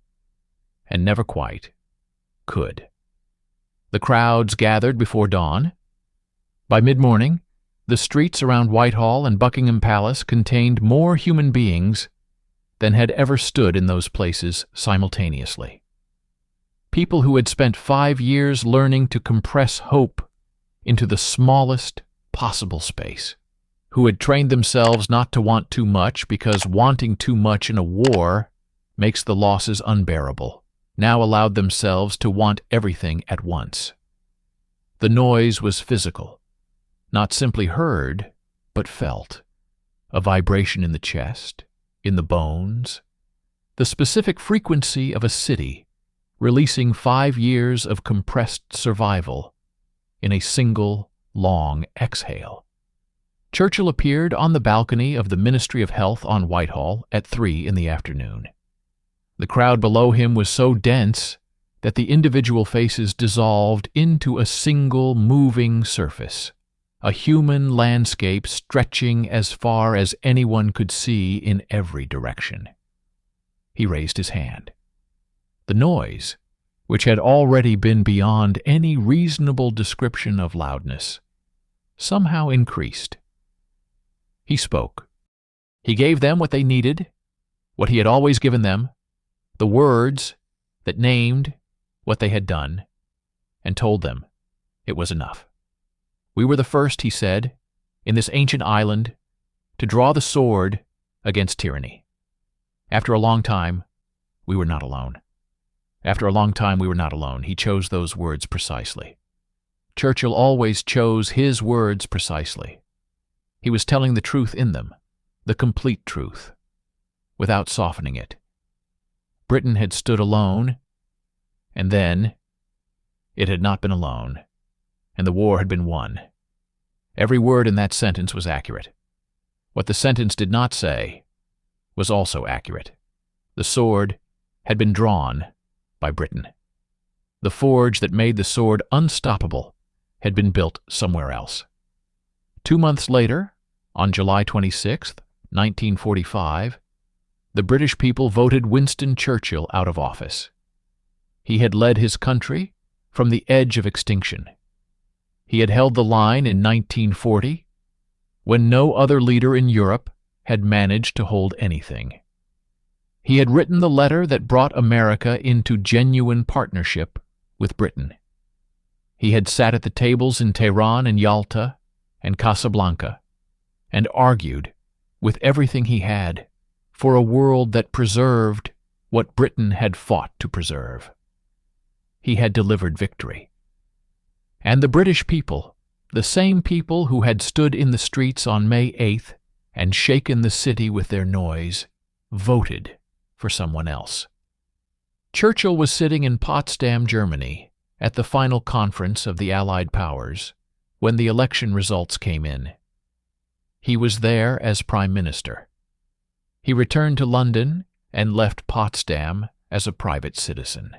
and never quite could. The crowds gathered before dawn. By mid-morning, the streets around Whitehall and Buckingham Palace contained more human beings than had ever stood in those places simultaneously. People who had spent 5 years learning to compress hope into the smallest possible space, who had trained themselves not to want too much because wanting too much in a war makes the losses unbearable, now allowed themselves to want everything at once. The noise was physical, not simply heard, but felt. A vibration in the chest, in the bones, the specific frequency of a city releasing 5 years of compressed survival in a single, long exhale. Churchill appeared on the balcony of the Ministry of Health on Whitehall at 3 in the afternoon. The crowd below him was so dense that the individual faces dissolved into a single moving surface, a human landscape stretching as far as anyone could see in every direction. He raised his hand. The noise, which had already been beyond any reasonable description of loudness, somehow increased. He spoke. He gave them what they needed, what he had always given them, the words that named what they had done, and told them it was enough. We were the first, he said, in this ancient island, to draw the sword against tyranny. After a long time, we were not alone. After a long time, we were not alone. He chose those words precisely. Churchill always chose his words precisely. He was telling the truth in them, the complete truth, without softening it. Britain had stood alone, and then it had not been alone, and the war had been won. Every word in that sentence was accurate. What the sentence did not say was also accurate. The sword had been drawn by Britain. The forge that made the sword unstoppable had been built somewhere else. 2 months later, on July 26, 1945, the British people voted Winston Churchill out of office. He had led his country from the edge of extinction. He had held the line in 1940, when no other leader in Europe had managed to hold anything. He had written the letter that brought America into genuine partnership with Britain. He had sat at the tables in Tehran and Yalta and Casablanca and argued with everything he had for a world that preserved what Britain had fought to preserve. He had delivered victory. And the British people, the same people who had stood in the streets on May 8th and shaken the city with their noise, voted for someone else. Churchill was sitting in Potsdam, Germany, at the final conference of the Allied powers when the election results came in. He was there as Prime Minister. He returned to London and left Potsdam as a private citizen.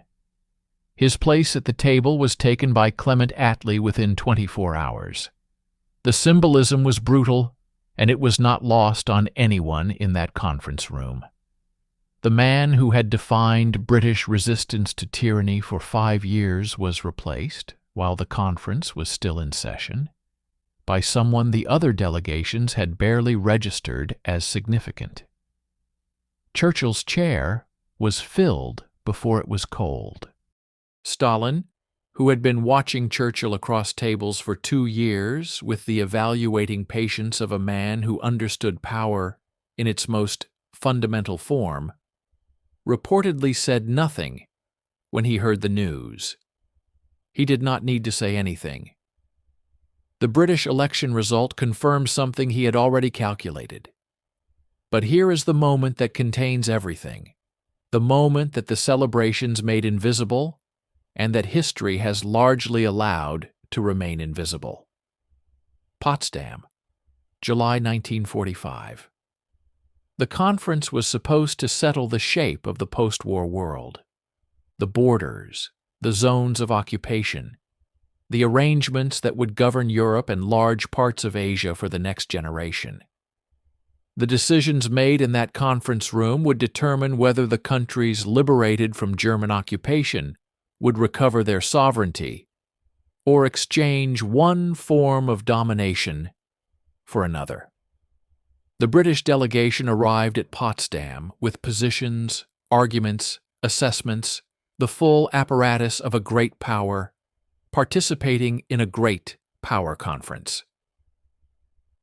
His place at the table was taken by Clement Attlee within 24 hours. The symbolism was brutal, and it was not lost on anyone in that conference room. The man who had defined British resistance to tyranny for 5 years was replaced, while the conference was still in session, by someone the other delegations had barely registered as significant. Churchill's chair was filled before it was cold. Stalin, who had been watching Churchill across tables for 2 years with the evaluating patience of a man who understood power in its most fundamental form, reportedly said nothing when he heard the news. He did not need to say anything. The British election result confirmed something he had already calculated. But here is the moment that contains everything, the moment that the celebrations made invisible and that history has largely allowed to remain invisible. Potsdam, July 1945. The conference was supposed to settle the shape of the post-war world, the borders, the zones of occupation, the arrangements that would govern Europe and large parts of Asia for the next generation. The decisions made in that conference room would determine whether the countries liberated from German occupation would recover their sovereignty or exchange one form of domination for another. The British delegation arrived at Potsdam with positions, arguments, assessments, the full apparatus of a great power, participating in a great power conference.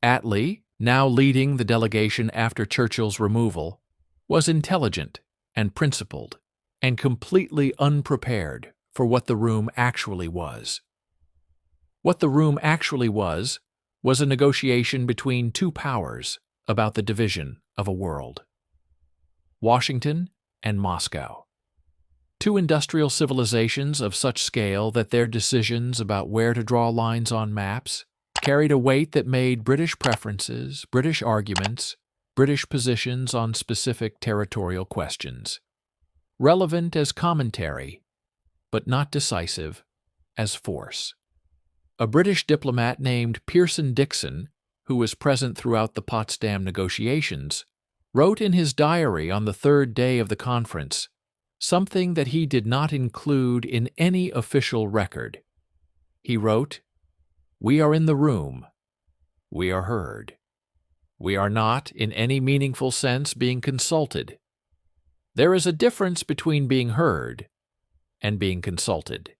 Attlee, now leading the delegation after Churchill's removal, was intelligent and principled and completely unprepared for what the room actually was. What the room actually was a negotiation between two powers about the division of a world. Washington and Moscow. Two industrial civilizations of such scale that their decisions about where to draw lines on maps carried a weight that made British preferences, British arguments, British positions on specific territorial questions relevant as commentary, but not decisive as force. A British diplomat named Pearson Dickson, who was present throughout the Potsdam negotiations, wrote in his diary on the third day of the conference something that he did not include in any official record. He wrote, "We are in the room. We are heard. We are not, in any meaningful sense, being consulted. There is a difference between being heard and being consulted.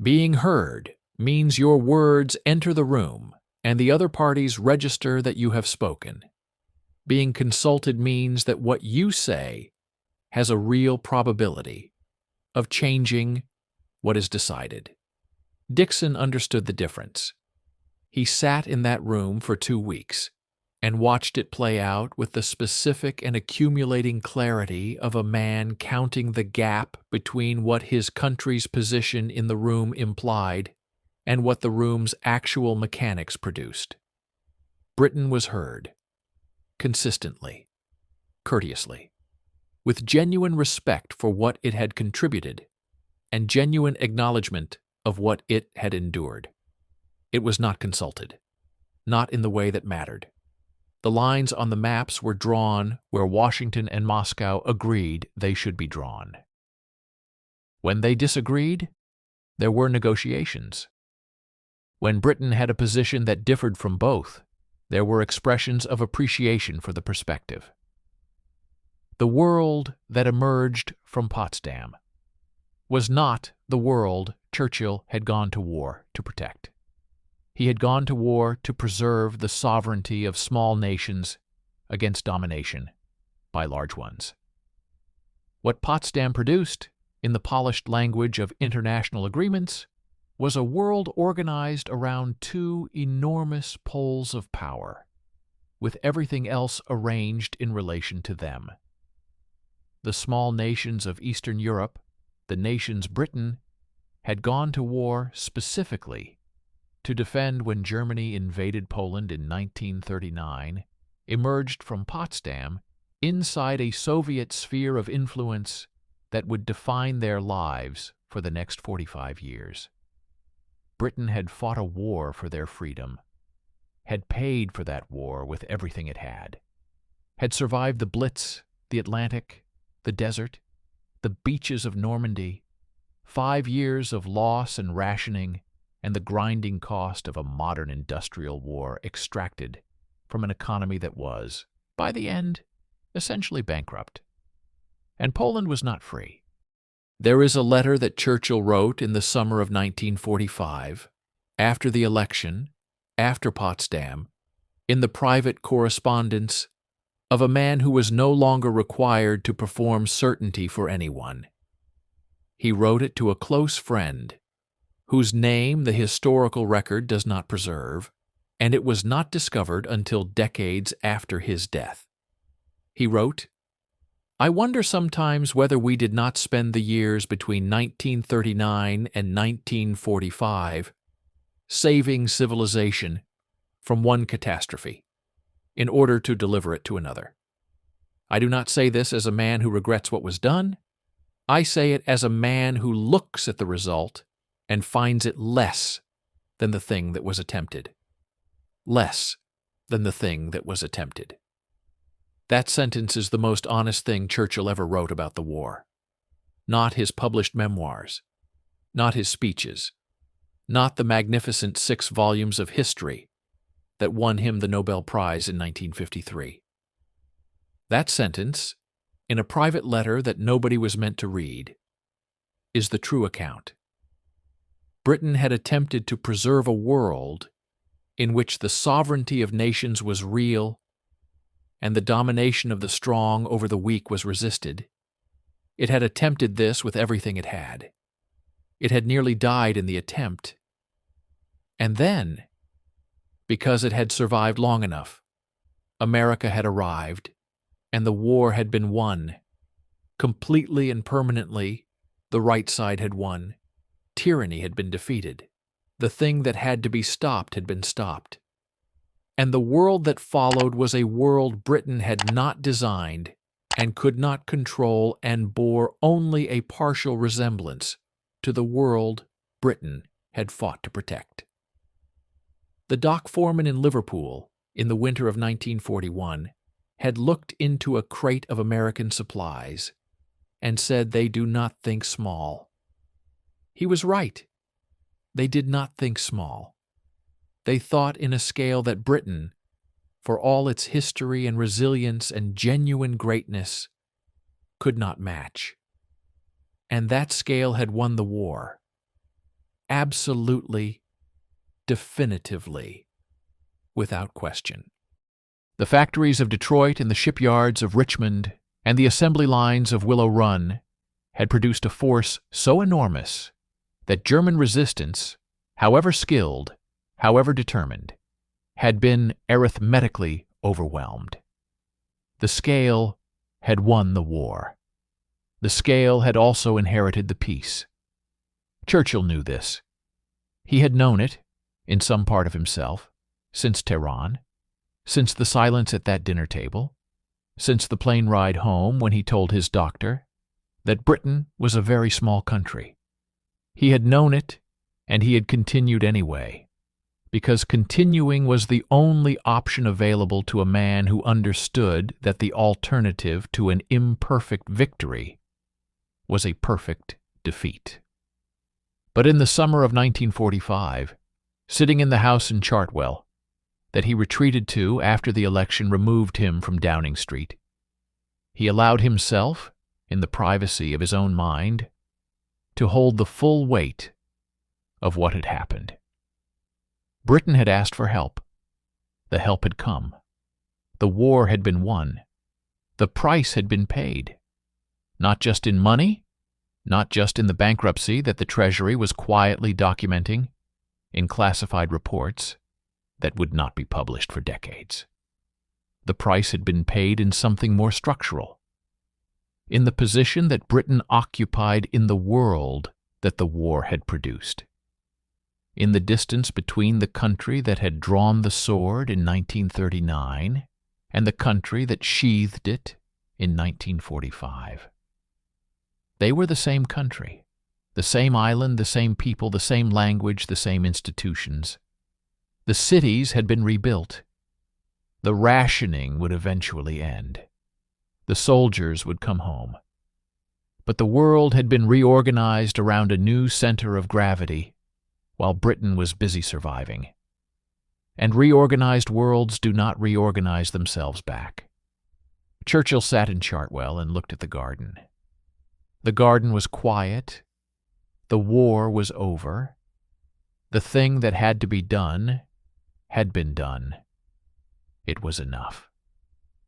Being heard means your words enter the room and the other parties register that you have spoken. Being consulted means that what you say has a real probability of changing what is decided." Dickson understood the difference. He sat in that room for 2 weeks and watched it play out with the specific and accumulating clarity of a man counting the gap between what his country's position in the room implied and what the room's actual mechanics produced. Britain was heard, consistently, courteously, with genuine respect for what it had contributed and genuine acknowledgement of what it had endured. It was not consulted, not in the way that mattered. The lines on the maps were drawn where Washington and Moscow agreed they should be drawn. When they disagreed, there were negotiations. When Britain had a position that differed from both, there were expressions of appreciation for the perspective. The world that emerged from Potsdam was not the world Churchill had gone to war to protect. He had gone to war to preserve the sovereignty of small nations against domination by large ones. What Potsdam produced, in the polished language of international agreements, was a world organized around 2 enormous poles of power, with everything else arranged in relation to them. The small nations of Eastern Europe, the nations Britain, had gone to war specifically to defend when Germany invaded Poland in 1939, emerged from Potsdam inside a Soviet sphere of influence that would define their lives for the next 45 years. Britain had fought a war for their freedom, had paid for that war with everything it had survived the Blitz, the Atlantic, the desert, the beaches of Normandy, 5 years of loss and rationing, and the grinding cost of a modern industrial war extracted from an economy that was, by the end, essentially bankrupt. And Poland was not free. There is a letter that Churchill wrote in the summer of 1945, after the election, after Potsdam, in the private correspondence of a man who was no longer required to perform certainty for anyone. He wrote it to a close friend, whose name the historical record does not preserve, and it was not discovered until decades after his death. He wrote, "I wonder sometimes whether we did not spend the years between 1939 and 1945 saving civilization from one catastrophe in order to deliver it to another. I do not say this as a man who regrets what was done. I say it as a man who looks at the result and finds it less than the thing that was attempted. Less than the thing that was attempted." That sentence is the most honest thing Churchill ever wrote about the war. Not his published memoirs, not his speeches, not the magnificent 6 volumes of history that won him the Nobel Prize in 1953. That sentence, in a private letter that nobody was meant to read, is the true account. Britain had attempted to preserve a world in which the sovereignty of nations was real and the domination of the strong over the weak was resisted. It had attempted this with everything it had. It had nearly died in the attempt. And then, because it had survived long enough, America had arrived, and the war had been won. Completely and permanently, the right side had won. Tyranny had been defeated. The thing that had to be stopped had been stopped. And the world that followed was a world Britain had not designed and could not control, and bore only a partial resemblance to the world Britain had fought to protect. The dock foreman in Liverpool, in the winter of 1941, had looked into a crate of American supplies and said they do not think small. He was right. They did not think small. They thought in a scale that Britain, for all its history and resilience and genuine greatness, could not match. And that scale had won the war. Absolutely, definitively, without question. The factories of Detroit and the shipyards of Richmond and the assembly lines of Willow Run had produced a force so enormous that German resistance, however skilled, however determined, had been arithmetically overwhelmed. The scale had won the war. The scale had also inherited the peace. Churchill knew this. He had known it, in some part of himself, since Tehran, since the silence at that dinner table, since the plane ride home when he told his doctor that Britain was a very small country. He had known it, and he had continued anyway, because continuing was the only option available to a man who understood that the alternative to an imperfect victory was a perfect defeat. But in the summer of 1945, sitting in the house in Chartwell, that he retreated to after the election removed him from Downing Street, he allowed himself, in the privacy of his own mind, to hold the full weight of what had happened. Britain had asked for help. The help had come. The war had been won. The price had been paid. Not just in money, not just in the bankruptcy that the Treasury was quietly documenting in classified reports that would not be published for decades. The price had been paid in something more structural, in the position that Britain occupied in the world that the war had produced, in the distance between the country that had drawn the sword in 1939 and the country that sheathed it in 1945. They were the same country, the same island, the same people, the same language, the same institutions. The cities had been rebuilt. The rationing would eventually end. The soldiers would come home. But the world had been reorganized around a new center of gravity, while Britain was busy surviving. And reorganized worlds do not reorganize themselves back. Churchill sat in Chartwell and looked at the garden. The garden was quiet. The war was over. The thing that had to be done had been done. It was enough.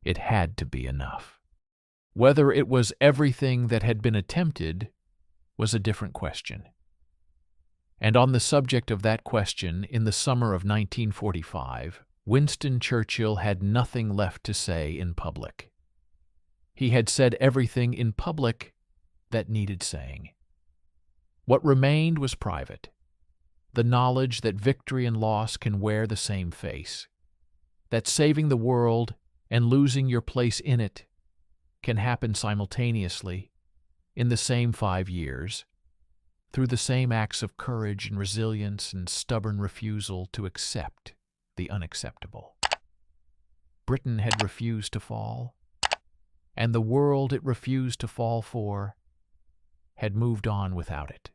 It had to be enough. Whether it was everything that had been attempted was a different question. And on the subject of that question, in the summer of 1945, Winston Churchill had nothing left to say in public. He had said everything in public that needed saying. What remained was private, the knowledge that victory and loss can wear the same face, that saving the world and losing your place in it can happen simultaneously in the same 5 years, through the same acts of courage and resilience and stubborn refusal to accept the unacceptable. Britain had refused to fall, and the world it refused to fall for had moved on without it.